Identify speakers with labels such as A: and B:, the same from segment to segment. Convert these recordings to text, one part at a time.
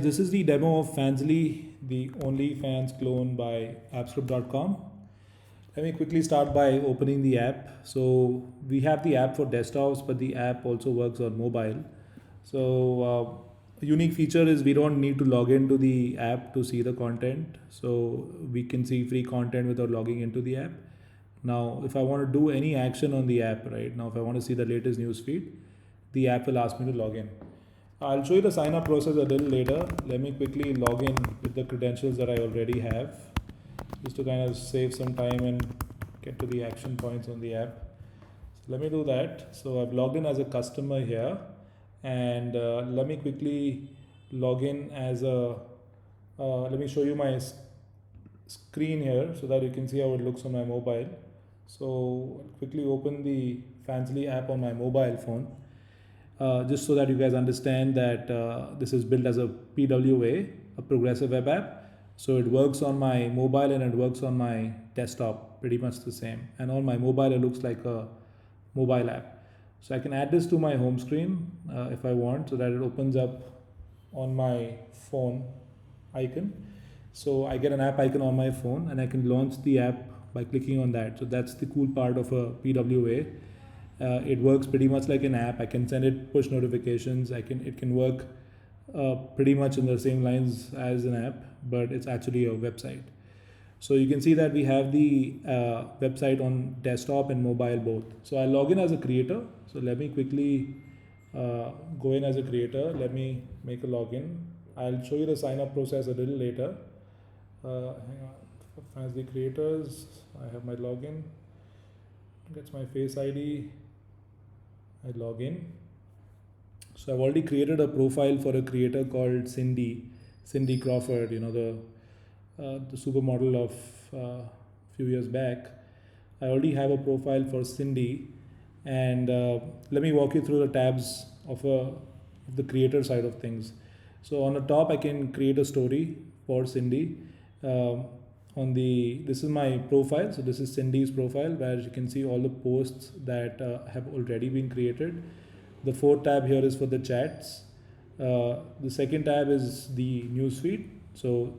A: This is the demo of Fansly, the OnlyFans clone by appscript.com. Let me quickly start by opening the app. So we have the app for desktops, but the app also works on mobile. So a unique feature is we don't need to log into the app to see the content. So we can see free content without logging into the app. Now, if I want to do any action on the app, right now, if I want to see the latest news feed, the app will ask me to log in. I'll show you the sign up process a little later. Let me quickly log in with the credentials that I already have, just to kind of save some time and get to the action points on the app. So let me do that. So I've logged in as a customer here, and let me quickly log in as a, let me show you my screen here so that you can see how it looks on my mobile. So I'll quickly open the Fansly app on my mobile phone. Just so that you guys understand that this is built as a PWA, a progressive web app. So it works on my mobile and it works on my desktop, pretty much the same. And on my mobile, it looks like a mobile app. So I can add this to my home screen if I want, so that it opens up on my phone icon. So I get an app icon on my phone and I can launch the app by clicking on that. So that's the cool part of a PWA. It works pretty much like an app. I can send it push notifications. It can work pretty much in the same lines as an app, but it's actually a website. So you can see that we have the website on desktop and mobile both. So I log in as a creator. So let me quickly go in as a creator. Let me make a login. I'll show you the sign up process a little later. Hang on. As the creators, I have my login. Gets my face ID. I log in. So I've already created a profile for a creator called Cindy Crawford. You know, the supermodel of a few years back. I already have a profile for Cindy, and let me walk you through the tabs of the creator side of things. So on the top, I can create a story for Cindy. This is my profile. So this is Cindy's profile, where you can see all the posts that have already been created. The fourth tab here is for the chats. The second tab is the newsfeed. So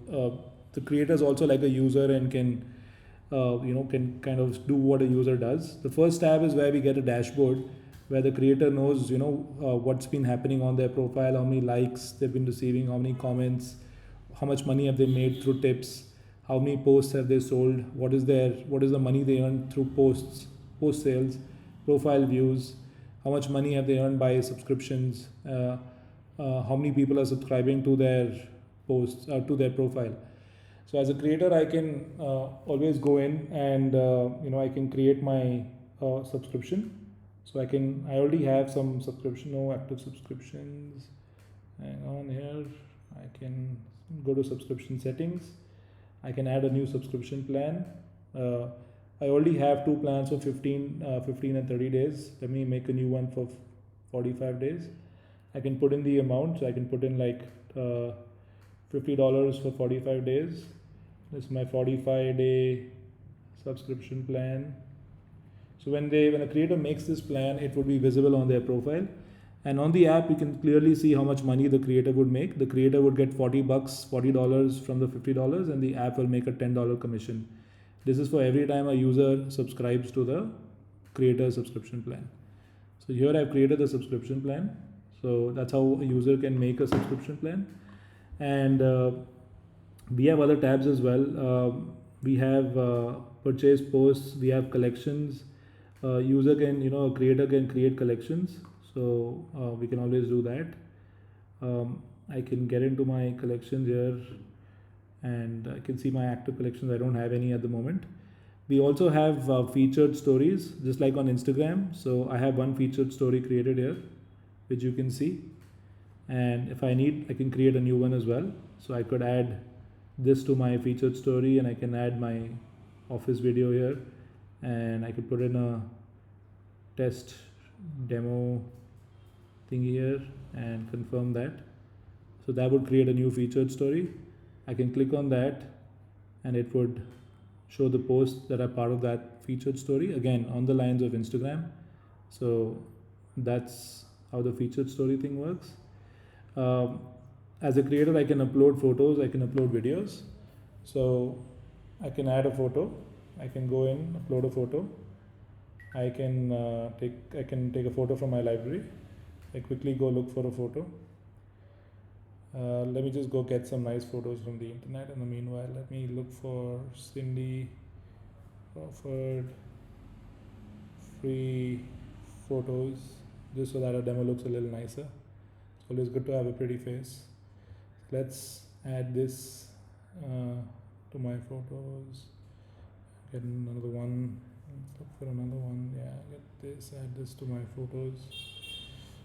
A: the creator is also like a user and can can kind of do what a user does. The first tab is where we get a dashboard where the creator knows what's been happening on their profile, how many likes they've been receiving, how many comments, how much money have they made through tips, how many posts have they sold, what is the money they earned through post sales, profile views, how much money have they earned by subscriptions, how many people are subscribing to their posts to their profile. So as a creator, I can always go in and I can create my subscription. So I already have some subscription, no active subscriptions. Hang on here. I can go to subscription settings. I can add a new subscription plan. I already have two plans for 15 and 30 days. Let me make a new one for 45 days. I can put in the amount. So I can put in like $50 for 45 days. This is my 45-day subscription plan. So when a creator makes this plan, it would be visible on their profile. And on the app, you can clearly see how much money the creator would make. The creator would get $40 from the $50, and the app will make a $10 commission. This is for every time a user subscribes to the creator subscription plan. So here I've created a subscription plan. So that's how a user can make a subscription plan. And we have other tabs as well. We have purchase posts. We have collections. A creator can create collections. So we can always do that. I can get into my collections here and I can see my active collections. I don't have any at the moment. We also have featured stories, just like on Instagram. So I have one featured story created here, which you can see. And if I need, I can create a new one as well. So I could add this to my featured story, and I can add my office video here, and I could put in a test demo thing here and confirm that. So that would create a new featured story. I can click on that and it would show the posts that are part of that featured story, again on the lines of Instagram. So that's how the featured story thing works. as a creator, I can upload photos, I can upload videos. So I can add a photo, I can go in, upload a photo. I can take a photo from my library. I quickly go look for a photo. Let me just go get some nice photos from the internet. In the meanwhile, let me look for Cindy Crawford free photos, just so that our demo looks a little nicer. It's always good to have a pretty face. Let's add this to my photos. Get another one. Let's look for another one. Yeah, get this, add this to my photos.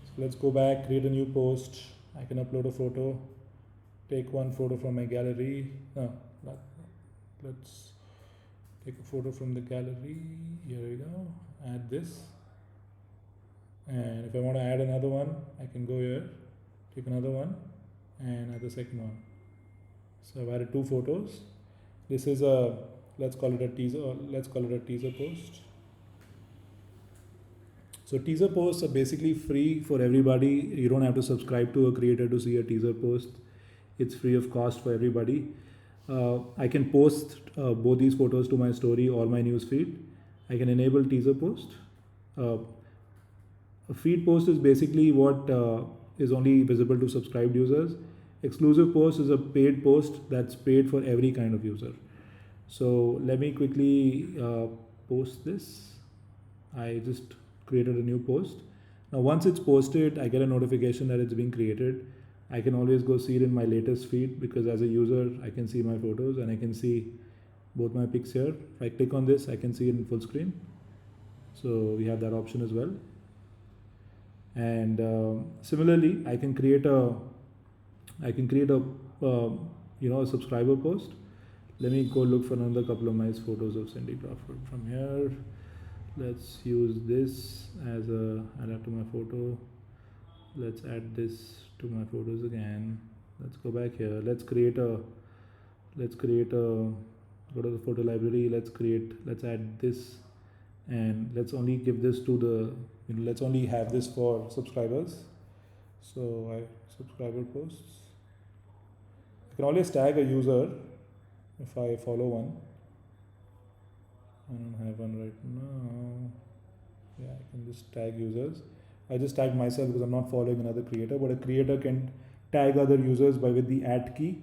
A: So let's go back, create a new post. I can upload a photo, take one photo from my gallery. No, let's take a photo from the gallery. Here we go. Add this. And if I want to add another one, I can go here, take another one, and add the second one. So I've added 2 photos. This is a, let's call it a teaser, or let's call it a teaser post. So teaser posts are basically free for everybody. You don't have to subscribe to a creator to see a teaser post. It's free of cost for everybody. I can post both these photos to my story or my newsfeed. I can enable teaser post. A feed post is basically what is only visible to subscribed users. Exclusive post is a paid post that's paid for every kind of user. So let me quickly post this. I just created a new post. Now once it's posted, I get a notification that it's been created. I can always go see it in my latest feed, because as a user I can see my photos and I can see both my pics here. If I click on this, I can see it in full screen. So we have that option as well. And similarly, I can create a a subscriber post. Let me go look for another couple of nice photos of Cindy Crawford from here. Let's use this as add that to my photo. Let's add this to my photos again. Let's go back here. Let's go to the photo library. Let's add this, and let's only give this to the, let's only have this for subscribers. So subscriber posts. I can always tag a user if I follow one. I don't have one right now. Yeah, I can just tag users. I just tagged myself because I'm not following another creator, but a creator can tag other users with the @ key,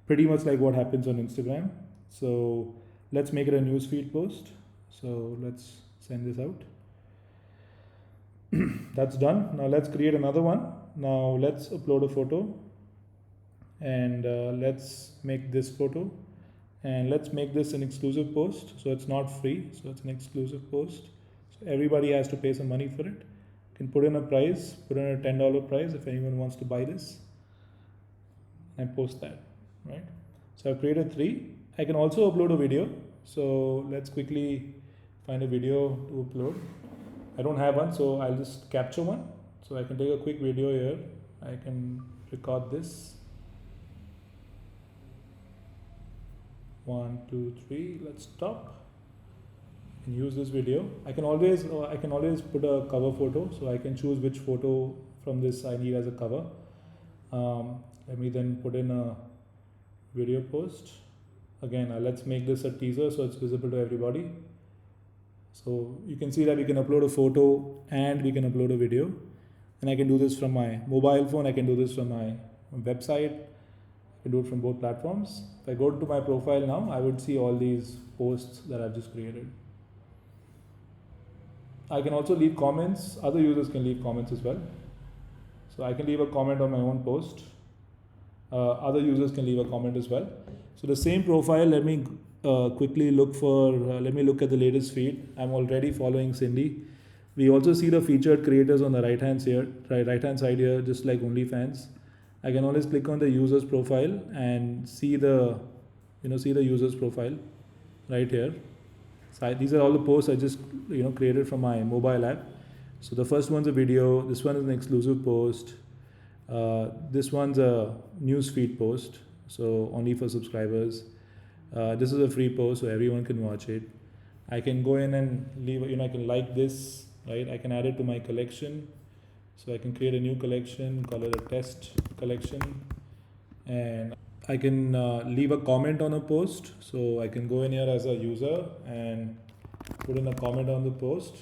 A: pretty much like what happens on Instagram. So let's make it a newsfeed post. So let's send this out. That's done. Now let's create another one. Now let's upload a photo, and let's make this photo, and let's make this an exclusive post. So it's not free, so it's an exclusive post. So everybody has to pay some money for it. You can put in a price, put in a $10 price if anyone wants to buy this, and post that, right? So I've created 3. I can also upload a video. So let's quickly find a video to upload. I don't have one, so I'll just capture one. So I can take a quick video here. I can record this. 1, 2, 3. Let's stop. And use this video. I can always put a cover photo, so I can choose which photo from this I need as a cover. Let me then put in a video post. Again, let's make this a teaser so it's visible to everybody. So you can see that we can upload a photo and we can upload a video, and I can do this from my mobile phone. I can do this from my website. I can do it from both platforms. If I go to my profile now, I would see all these posts that I've just created. I can also leave comments. Other users can leave comments as well. So I can leave a comment on my own post. Other users can leave a comment as well. So the same profile, let me quickly look for, let me look at the latest feed. I'm already following Cindy. We also see the featured creators on the right hand side here, just like OnlyFans. I can always click on the user's profile and see the user's profile right here. So these are all the posts I just created from my mobile app. So the first one's a video. This one is an exclusive post. This one's a newsfeed post, so only for subscribers. This is a free post, so everyone can watch it. I can go in and leave. I can like this, right? I can add it to my collection. So I can create a new collection, call it a test collection. and I can leave a comment on a post. So I can go in here as a user and put in a comment on the post.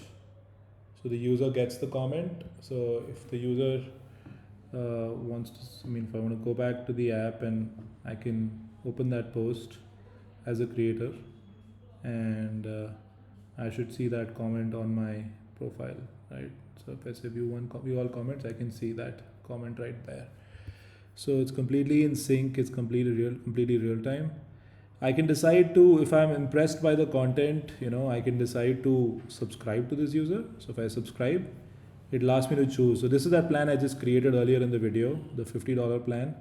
A: So the user gets the comment. So if the user wants to, if I want to go back to the app and I can open that post as a creator, and I should see that comment on my profile, right? So if I say view all comments, I can see that comment right there. So it's completely in sync. It's completely real time. I can decide to, if I'm impressed by the content, I can decide to subscribe to this user. So if I subscribe, it'll ask me to choose. So this is that plan I just created earlier in the video, the $50 plan.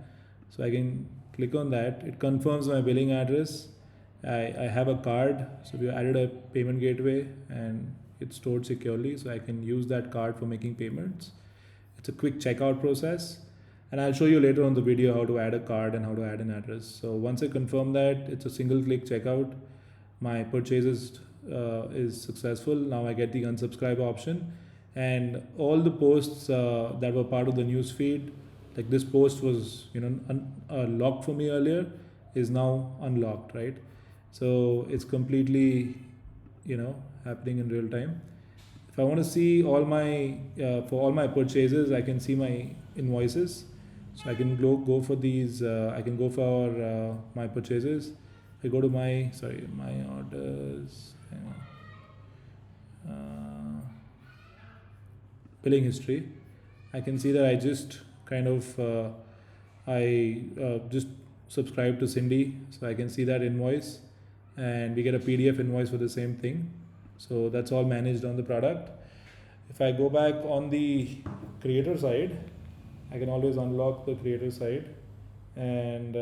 A: So I can click on that. It confirms my billing address. I have a card. So we added a payment gateway and it's stored securely. So I can use that card for making payments. It's a quick checkout process. And I'll show you later on the video how to add a card and how to add an address. So once I confirm that, it's a single click checkout. My purchases is successful. Now I get the unsubscribe option, and all the posts that were part of the news feed, like this post was locked for me earlier, is now unlocked, right? So it's completely happening in real time. If I want to see all my for all my purchases, I can see my invoices. So I can go for these. I can go for my purchases. I go to my orders. Hang on. Billing history. I can see that I just just subscribed to Cindy, so I can see that invoice, and we get a PDF invoice for the same thing. So that's all managed on the product. If I go back on the creator side, I can always unlock the creator side, and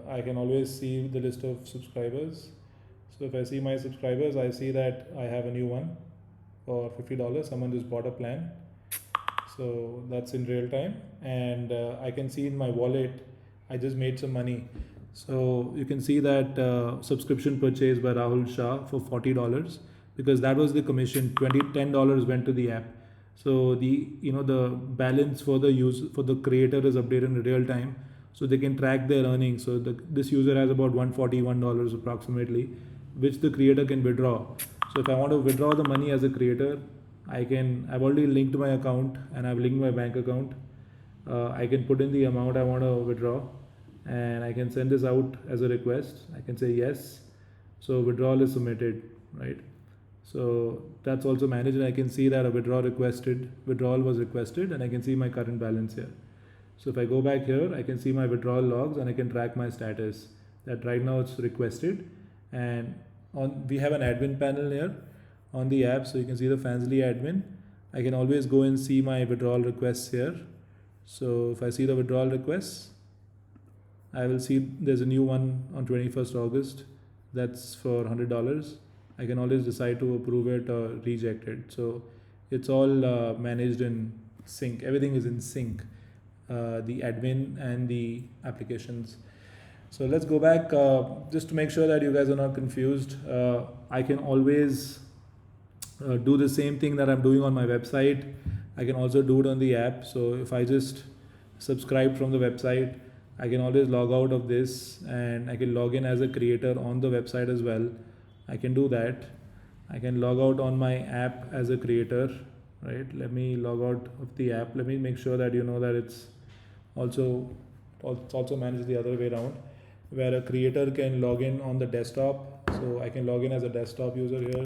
A: I can always see the list of subscribers. So if I see my subscribers, I see that I have a new one for $50. Someone just bought a plan. So that's in real time, and I can see in my wallet, I just made some money. So you can see that subscription purchase by Rahul Shah for $40, because that was the commission. $10 went to the app. So the balance for the creator is updated in real time, so they can track their earnings. So this user has about $141 approximately, which the creator can withdraw. So if I want to withdraw the money as a creator, I've already linked my account and I've linked my bank account. I can put in the amount I want to withdraw, and I can send this out as a request. I can say yes. So withdrawal is submitted, right? So that's also managed, and I can see that a withdrawal was requested, and I can see my current balance here. So if I go back here, I can see my withdrawal logs, and I can track my status that right now it's requested. And we have an admin panel here on the app, so you can see the Fansly admin. I can always go and see my withdrawal requests here. So if I see the withdrawal requests, I will see there's a new one on 21st August. That's for $100. I can always decide to approve it or reject it. So it's all managed in sync. Everything is in sync, the admin and the applications. So let's go back just to make sure that you guys are not confused. I can always do the same thing that I'm doing on my website. I can also do it on the app. So if I just subscribe from the website, I can always log out of this, and I can log in as a creator on the website as well. I can do that. I can log out on my app as a creator, right? Let me log out of the app. Let me make sure that you know that it's also managed the other way around, where a creator can log in on the desktop. So I can log in as a desktop user here,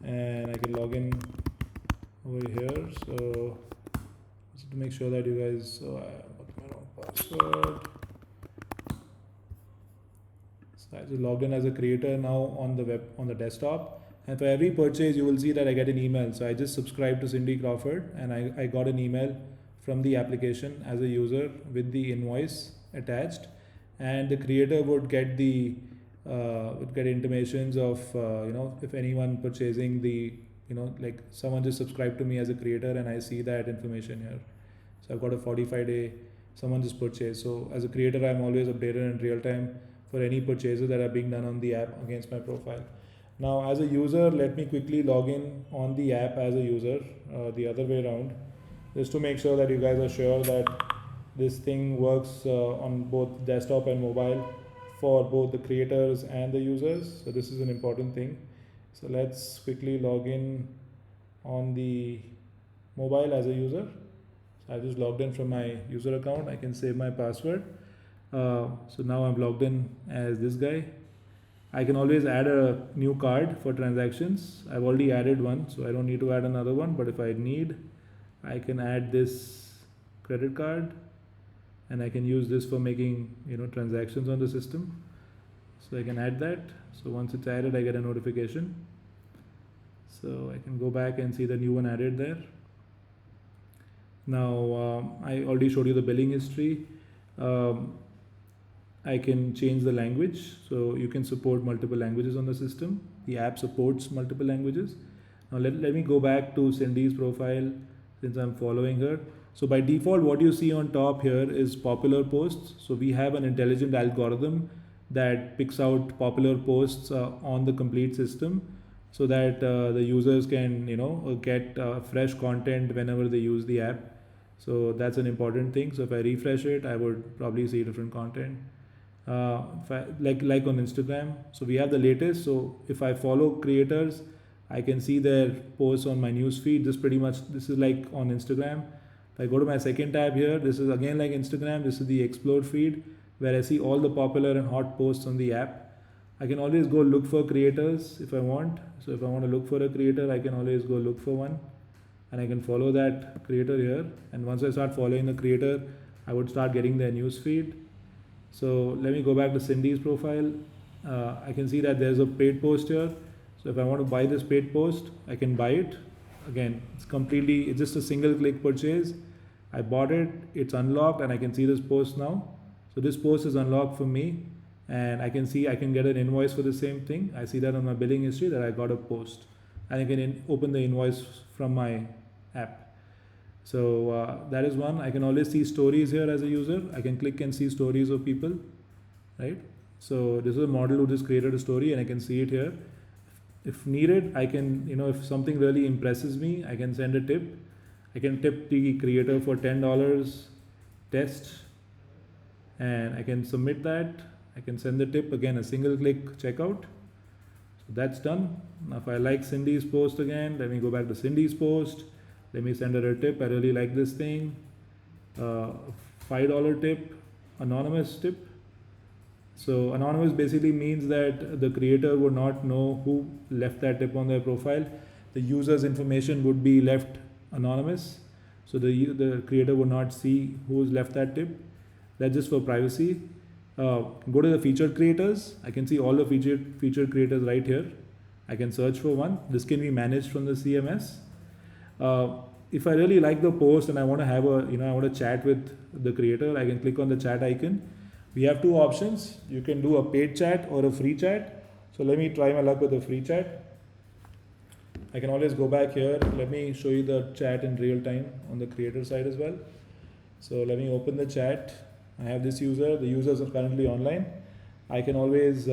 A: and I can log in over here. So just to make sure that you guys, so I got my wrong password. So I just logged in as a creator now on the desktop, and for every purchase you will see that I get an email. So I just subscribed to Cindy Crawford, and I got an email from the application as a user with the invoice attached, and the creator would get intimations of if anyone purchasing the like someone just subscribed to me as a creator, and I see that information here. So I've got a 45-day someone just purchased. So as a creator, I'm always updated in real time for any purchases that are being done on the app against my profile. Now as a user, let me quickly log in on the app as a user, the other way around, just to make sure that you guys are sure that This thing works on both desktop and mobile for both the creators and the users. So this is an important thing. So let's quickly log in on the mobile as a user. So I just logged in from my user account. I can save my password. So now I'm logged in as this guy. I can always add a new card for transactions. I've already added one, so I don't need to add another one. But if I need, I can add this credit card, and I can use this for making transactions on the system. So I can add that. So once it's added, I get a notification. So I can go back and see the new one added there. Now I already showed you the billing history. I can change the language, so you can support multiple languages on the system. The app supports multiple languages. Now let me go back to Cindy's profile since I'm following her. So by default, what you see on top here is popular posts. So we have an intelligent algorithm that picks out popular posts on the complete system, so that the users can get fresh content whenever they use the app. So that's an important thing. So if I refresh it, I would probably see different content. Like on Instagram, so we have the latest. So if I follow creators, I can see their posts on my news feed. This is like on Instagram. If I go to my second tab here, this is again like Instagram. This is the explore feed where I see all the popular and hot posts on the app. I can always go look for creators if I want. So if I want to look for a creator, I can always go look for one, and I can follow that creator here. And once I start following the creator, I would start getting their news feed. So let me go back to Cindy's profile. I can see that there's a paid post here. So if I want to buy this paid post, I can buy it. Again, it's just a single click purchase. I bought it, it's unlocked, and I can see this post now. So this post is unlocked for me, and I can see I can get an invoice for the same thing. I see that on my billing history that I got a post, and I can open the invoice from my app. So that is one. I can always see stories here as a user. I can click and see stories of people, right? So this is a model who just created a story, and I can see it here. If needed, I can, if something really impresses me, I can send a tip. I can tip the creator for $10 test, and I can submit that. I can send the tip, again a single click checkout. So that's done. Now if I like Cindy's post again, let me go back to Cindy's post. Let me send her a tip. I really like this thing. $5 tip, anonymous tip. So anonymous basically means that the creator would not know who left that tip on their profile. The user's information would be left anonymous. So the creator would not see who's left that tip. That's just for privacy. Go to the featured creators. I can see all the featured creators right here. I can search for one. This can be managed from the CMS. If I really like the post and I want to have I want to chat with the creator, I can click on the chat icon. We have two options. You can do a paid chat or a free chat. So let me try my luck with the free chat. I can always go back here. Let me show you the chat in real time on the creator side as well. So let me open the chat. I have this user. The users are currently online. I can always,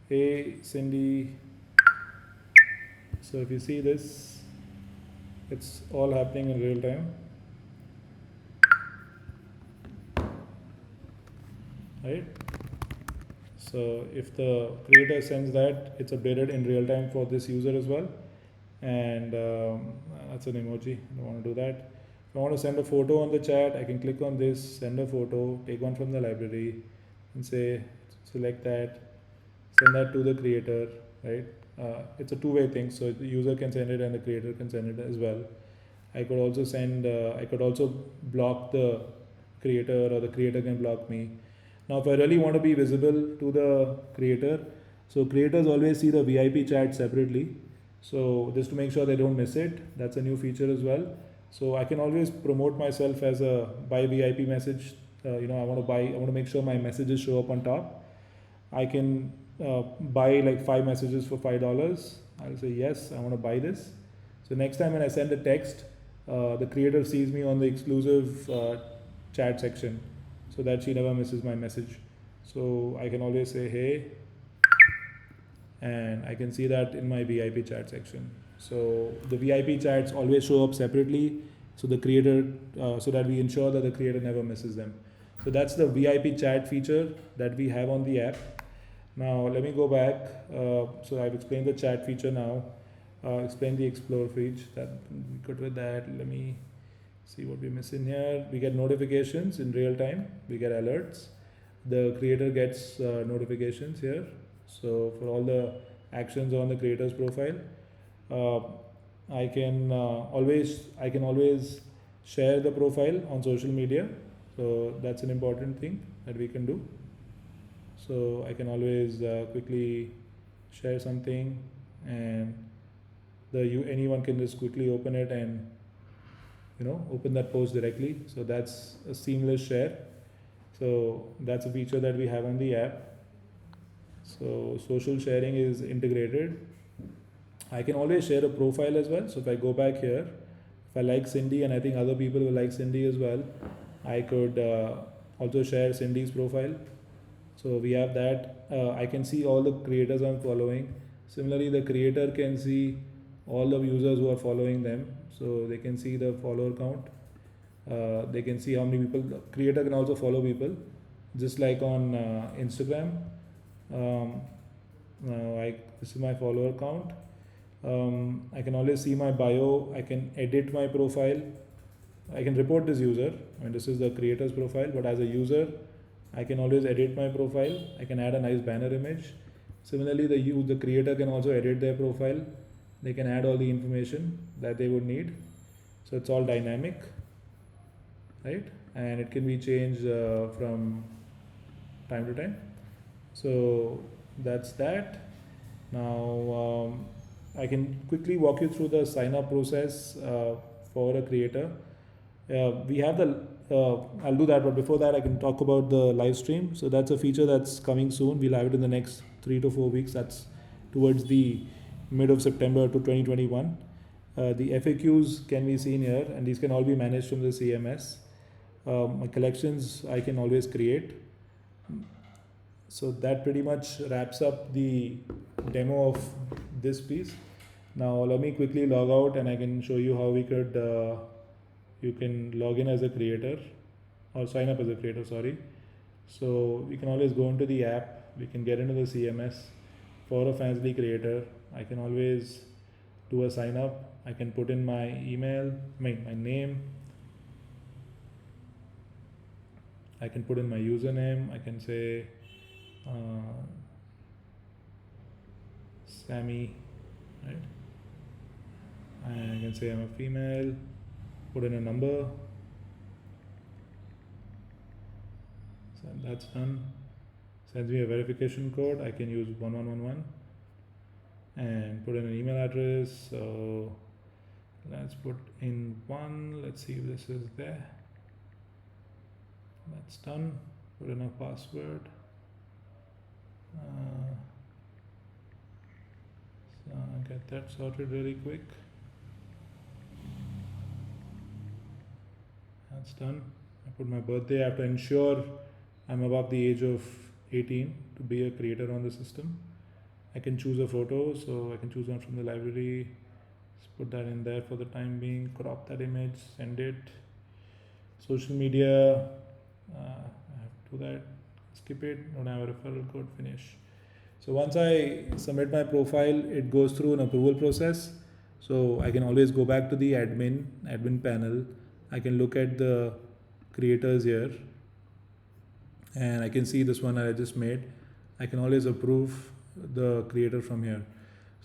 A: hey Cindy. So if you see this, it's all happening in real time. Right? So if the creator sends that, it's updated in real time for this user as well. And that's an emoji. I don't want to do that. If I want to send a photo on the chat, I can click on this, send a photo, take one from the library, and say, select that, send that to the creator, right? It's a two-way thing, so the user can send it and the creator can send it as well. I could also block the creator, or the creator can block me. Now if I really want to be visible to the creator, so creators always see the VIP chat separately. So just to make sure they don't miss it, that's a new feature as well. So I can always promote myself as a buy VIP message. I want to make sure my messages show up on top. I can buy like 5 messages for $5. I'll say yes, I want to buy this. So next time when I send a text, the creator sees me on the exclusive chat section, so that she never misses my message. So I can always say hey, and I can see that in my VIP chat section. So the VIP chats always show up separately so the creator, so that we ensure that the creator never misses them. So that's the VIP chat feature that we have on the app. Now let me go back. So I've explained the chat feature now. Explain the explore feature. That good with that. Let me see what we're missing here. We get notifications in real time. We get alerts. The creator gets notifications here. So for all the actions on the creator's profile, uh, I can always share the profile on social media. So that's an important thing that we can do. So I can always quickly share something, and anyone can just quickly open it and open that post directly. So that's a seamless share. So that's a feature that we have on the app. So social sharing is integrated. I can always share a profile as well. So if I go back here, if I like Cindy, and I think other people will like Cindy as well, I could also share Cindy's profile. So we have that. I can see all the creators I'm following. Similarly, the creator can see all the users who are following them. So they can see the follower count. They can see how many people. The creator can also follow people, just like on Instagram. This is my follower count. I can always see my bio. I can edit my profile. I can report this user. I mean, this is the creator's profile, but as a user, I can always edit my profile. I can add a nice banner image. Similarly, the creator can also edit their profile. They can add all the information that they would need. So it's all dynamic, right? And it can be changed from time to time. So that's that. Now I can quickly walk you through the sign up process for a creator. We have I'll do that, but before that, I can talk about the live stream. So that's a feature that's coming soon. We'll have it in the next 3 to 4 weeks. That's towards the mid of September to 2021. The FAQs can be seen here, and these can all be managed from the CMS. My collections I can always create. So that pretty much wraps up the demo of this piece. Now let me quickly log out, and I can show you how we could you can log in as a creator or sign up as a creator, sorry. So we can always go into the app. We can get into the CMS for a Fansly creator. I can always do a sign up. I can put in my email, my name. I can put in my username. I can say Sammy, right? And I can say I'm a female, put in a number. So that's done. Sends me a verification code. I can use 1111 and put in an email address. So let's put in 1. Let's see if this is there. That's done. Put in a password. So I'll get that sorted really quick. That's done. I put my birthday. I have to ensure I'm above the age of 18 to be a creator on the system. I can choose a photo, so I can choose one from the library. Just put that in there for the time being. Crop that image, send it. Social media, I have to do that. Skip it. Don't have a referral code. Finish. So once I submit my profile, it goes through an approval process. So I can always go back to the admin panel. I can look at the creators here, and I can see this one I just made. I can always approve the creator from here.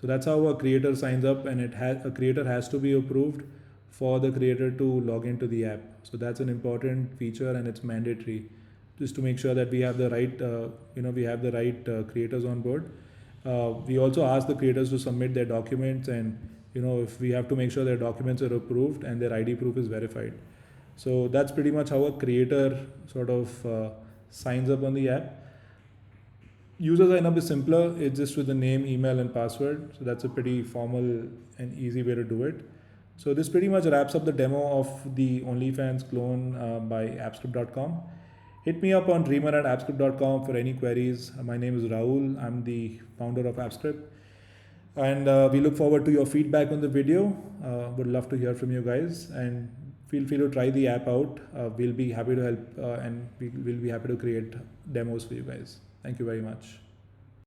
A: So that's how a creator signs up, and a creator has to be approved for the creator to log into the app. So that's an important feature, and it's mandatory, just to make sure that we have the right creators on board. We also ask the creators to submit their documents, and if we have to make sure their documents are approved and their ID proof is verified. So that's pretty much how a creator sort of signs up on the app. User sign up is simpler. It's just with the name, email, and password. So that's a pretty formal and easy way to do it. So this pretty much wraps up the demo of the OnlyFans clone by appscript.com. Hit me up on dreamer@appscript.com for any queries. My name is Rahul. I'm the founder of AppScript. And we look forward to your feedback on the video. Would love to hear from you guys. And feel free to try the app out. We'll be happy to help and we'll be happy to create demos for you guys. Thank you very much.